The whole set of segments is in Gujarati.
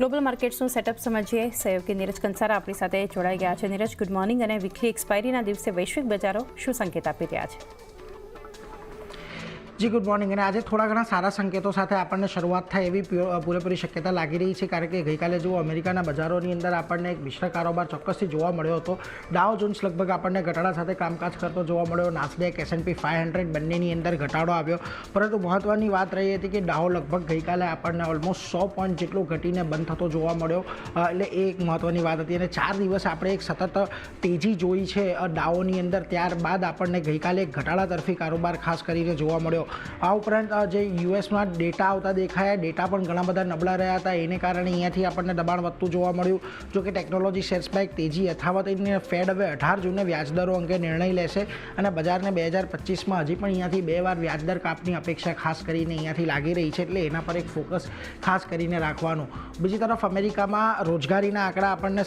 ગ્લોબલ માર્કેટ્સનું સેટઅપ સમજીએ. સહયોગી નીરજ કંસારા આપણી સાથે જોડાઈ ગયા છે. Neeraj, good morning. અને વીકલી એક્સપાયરીના દિવસે વૈશ્વિક બજારો શું સંકેત આપી રહ્યા છે? જી ગુડ મોર્નિંગ. અને આજે થોડા ઘણા સારા સંકેતો સાથે આપણને શરૂઆત થાય એવી પૂરેપૂરી શક્યતા લાગી રહી છે, કારણ કે ગઈકાલે જો અમેરિકાના બજારોની અંદર આપણને એક મિશ્ર કારોબાર ચોક્કસથી જોવા મળ્યો હતો. ડાઉ જોન્સ લગભગ આપણને ઘટાડા સાથે કામકાજ કરતો જોવા મળ્યો. નાસ્ડેક, S&P 500 બંનેની અંદર ઘટાડો આવ્યો, પરંતુ મહત્ત્વની વાત રહી હતી કે ડાઉ લગભગ ગઈકાલે આપણને ઓલમોસ્ટ 100 પોઈન્ટ જેટલો ઘટીને બંધ થતો જોવા મળ્યો. એટલે એ એક મહત્ત્વની વાત હતી. અને 4 દિવસ આપણે એક સતત તેજી જોઈ છે ડાઉની અંદર. ત્યારબાદ આપણને ગઈકાલે એક ઘટાડા તરફી કારોબાર ખાસ કરીને જોવા મળ્યો. આ ઉપરાંત જે યુએસમાં ડેટા આવતા દેખાયા, ડેટા પણ ઘણા બધા નબળા રહ્યા હતા. એને કારણે અહીંયાથી આપણને દબાણ વધતું જોવા મળ્યું. જો કે ટેકનોલોજી શેર્સમાં એક તેજી યથાવત. ફેડ હવે 18 જૂને વ્યાજદરો અંગે નિર્ણય લેશે અને બજારને 2025માં હજી પણ અહીંયાથી 2 વાર વ્યાજદર કાપની અપેક્ષા ખાસ કરીને અહીંયાથી લાગી રહી છે. એટલે એના પર એક ફોકસ ખાસ કરીને રાખવાનું. બીજી તરફ અમેરિકામાં રોજગારીના આંકડા આપણને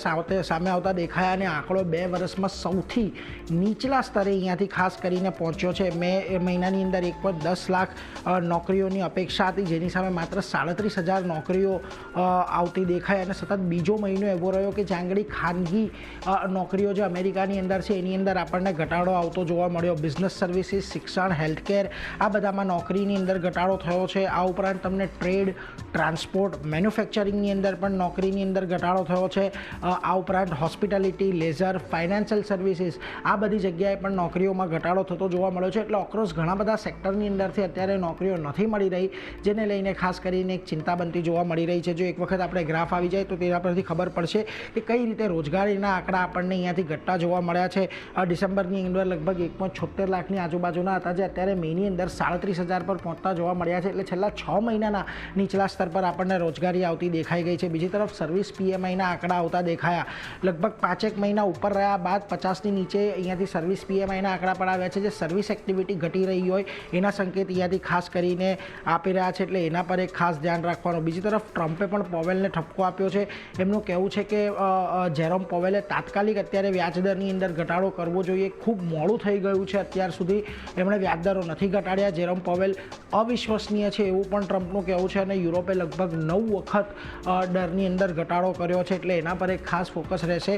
સામે આવતા દેખાયા અને આંકડો 2 વર્ષમાં સૌથી નીચલા સ્તરે અહીંયાથી ખાસ કરીને પહોંચ્યો છે. મે મહિનાની અંદર 1.10 લાખ નોકરીઓની અપેક્ષા હતી, જેની સામે માત્ર 37,000 નોકરીઓ આવતી દેખાય. અને સતત બીજો મહિનો એવો રહ્યો કે જ્યાં આગળ ખાનગી નોકરીઓ જે અમેરિકાની અંદર છે એની અંદર આપણને ઘટાડો આવતો જોવા મળ્યો. બિઝનેસ સર્વિસીસ, શિક્ષણ, હેલ્થકેર, આ બધામાં નોકરીની અંદર ઘટાડો થયો છે. આ ઉપરાંત તમને ટ્રેડ, ટ્રાન્સપોર્ટ, મેન્યુફેક્ચરિંગની અંદર પણ નોકરીની અંદર ઘટાડો થયો છે. આ ઉપરાંત હોસ્પિટાલિટી, લેઝર, ફાઇનાન્શિયલ સર્વિસીસ, આ બધી જગ્યાએ પણ નોકરીઓમાં ઘટાડો થતો જોવા મળ્યો છે. એટલે ઓક્રોસ ઘણા બધા સેક્ટરની અંદરથી અત્યારે નોકરીઓ નથી મળી રહી, જેને લઈને ખાસ કરીને એક ચિંતા બનતી જોવા મળી રહી છે. જો એક વખત આપણે ગ્રાફ આવી જાય તો તેના પરથી ખબર પડશે કે કઈ રીતે રોજગારીના આંકડા આપણને અહીંયાથી ઘટતા જોવા મળ્યા છે. ડિસેમ્બરની અંદર લગભગ 1.76 લાખની આજુબાજુના હતા, જે અત્યારે મેની અંદર 37,000 પર પહોંચતા જોવા મળ્યા છે. એટલે છેલ્લા 6 મહિનાના નીચલા સ્તર પર આપણને રોજગારી આવતી દેખાઈ ગઈ છે. બીજી તરફ સર્વિસ PMIના આંકડા આવતા દેખાયા. લગભગ 5 મહિના ઉપર રહ્યા બાદ 50ની નીચે અહીંયાથી સર્વિસ PMIના આંકડા પણ આવ્યા છે. જે સર્વિસ એક્ટિવિટી ઘટી રહી હોય એના સંકેત અહીંયાથી ખાસ કરીને આપી રહ્યા છે. એટલે એના પર એક ખાસ ધ્યાન રાખવાનું. બીજી તરફ ટ્રમ્પે પણ પોવેલને ઠપકો આપ્યો છે. એમનું કહેવું છે કે જેરોમ પોવેલે તાત્કાલિક અત્યારે વ્યાજદરની અંદર ઘટાડો કરવો જોઈએ. ખૂબ મોડું થઈ ગયું છે, અત્યાર સુધી એમણે વ્યાજદરો નથી ઘટાડ્યા. જેરોમ પોવેલ અવિશ્વસનીય છે એવું પણ ટ્રમ્પનું કહેવું છે. અને યુરોપે લગભગ 9 વખત દરની અંદર ઘટાડો કર્યો છે. એટલે એના પર એક ખાસ ફોકસ રહેશે.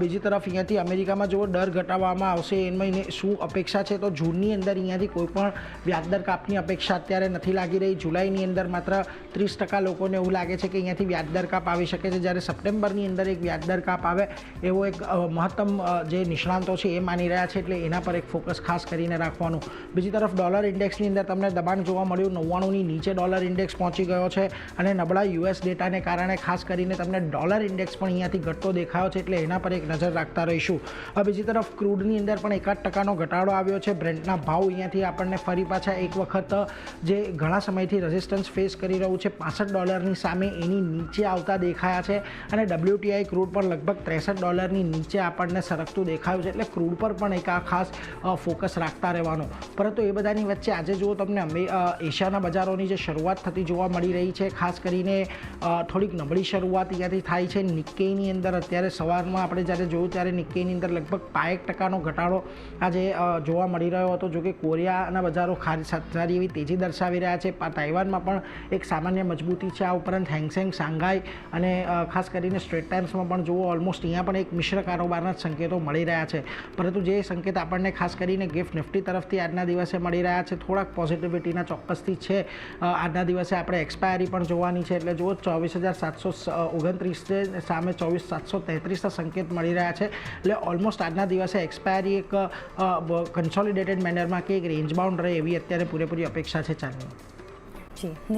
બીજી તરફ અહીંયાથી અમેરિકામાં જો દર ઘટાડવામાં આવશે એની શું અપેક્ષા છે, તો જૂનની અંદર અહીંયાથી કોઈ પણ વ્યાજદર કાપની અપેક્ષા અત્યારે નથી લાગી રહી. જુલાઈની અંદર માત્ર 30% લોકોને એવું લાગે છે કે અહીંયાથી વ્યાજદર કાપ આવી શકે છે, જ્યારે સપ્ટેમ્બરની અંદર એક વ્યાજદર કાપ આવે એવો એક મહત્તમ જે નિષ્ણાંતો છે એ માની રહ્યા છે. એટલે એના પર એક ફોકસ ખાસ કરીને રાખવાનું. બીજી તરફ ડોલર ઇન્ડેક્સની અંદર તમને દબાણ જોવા મળ્યું. 99ની નીચે ડોલર ઇન્ડેક્સ પહોંચી ગયો છે અને નબળા US ડેટાને કારણે ખાસ કરીને તમને ડોલર ઇન્ડેક્સ પણ અહીંયાથી ઘટતો દેખાયો છે. એટલે એના પર એક નજર રાખતા રહીશું. બીજી તરફ ક્રૂડની અંદર પણ 1% ઘટાડો આવ્યો છે. બ્રેન્ટના ભાવ અહીંયાથી આપણને ફરી પાછા એક વખત જે ઘણા સમયથી રેઝિસ્ટન્સ ફેસ કરી રહ્યું છે $65 સામે એની નીચે આવતા દેખાયા છે. અને WTI ક્રૂડ પર લગભગ $63 નીચે આપણને સરકતું દેખાયું છે. એટલે ક્રૂડ પર પણ એક આ ખાસ ફોકસ રાખતા રહેવાનો. પરંતુ એ બધાની વચ્ચે આજે જુઓ તમને એશિયાના બજારોની જે શરૂઆત થતી જોવા મળી રહી છે, ખાસ કરીને થોડીક નબળી શરૂઆત અહીંયાથી થાય છે. નિક્કેઈની અંદર અત્યારે સવારમાં આપણે જ્યારે જોયું ત્યારે નિક્કેઈની અંદર લગભગ 5% ઘટાડો આજે જોવા મળી રહ્યો હતો. જોકે કોરિયાના બજારો સારી એવી તેજી દર્શાવી રહ્યા છે. તાઇવાનમાં પણ એક સામાન્ય મજબૂતી છે. આ ઉપરાંત હેંગસેંગ, શાંઘાઈ અને ખાસ કરીને સ્ટ્રેટ ટાઇમ્સમાં પણ જુઓ ઓલમોસ્ટ અહીંયા પણ એક મિશ્ર કારોબારના સંકેતો મળી રહ્યા છે. પરંતુ જે સંકેત આપણને ખાસ કરીને ગિફ્ટ નિફ્ટી તરફથી આજના દિવસે મળી રહ્યા છે, થોડાક પોઝિટિવિટીના ચોક્કસથી છે. આજના દિવસે આપણે એક્સપાયરી પણ જોવાની છે. એટલે જુઓ 24,729 સામે 24,733 સંકેત મળી રહ્યા છે. એટલે ઓલમોસ્ટ આજના દિવસે એક્સપાયરી એક કન્સોલિડેટેડ મેનરમાં કે એક રેન્જ બાઉન્ડ રહે એવી અત્યારે પૂરેપૂરી અપેક્ષા છે. ચાલો જી.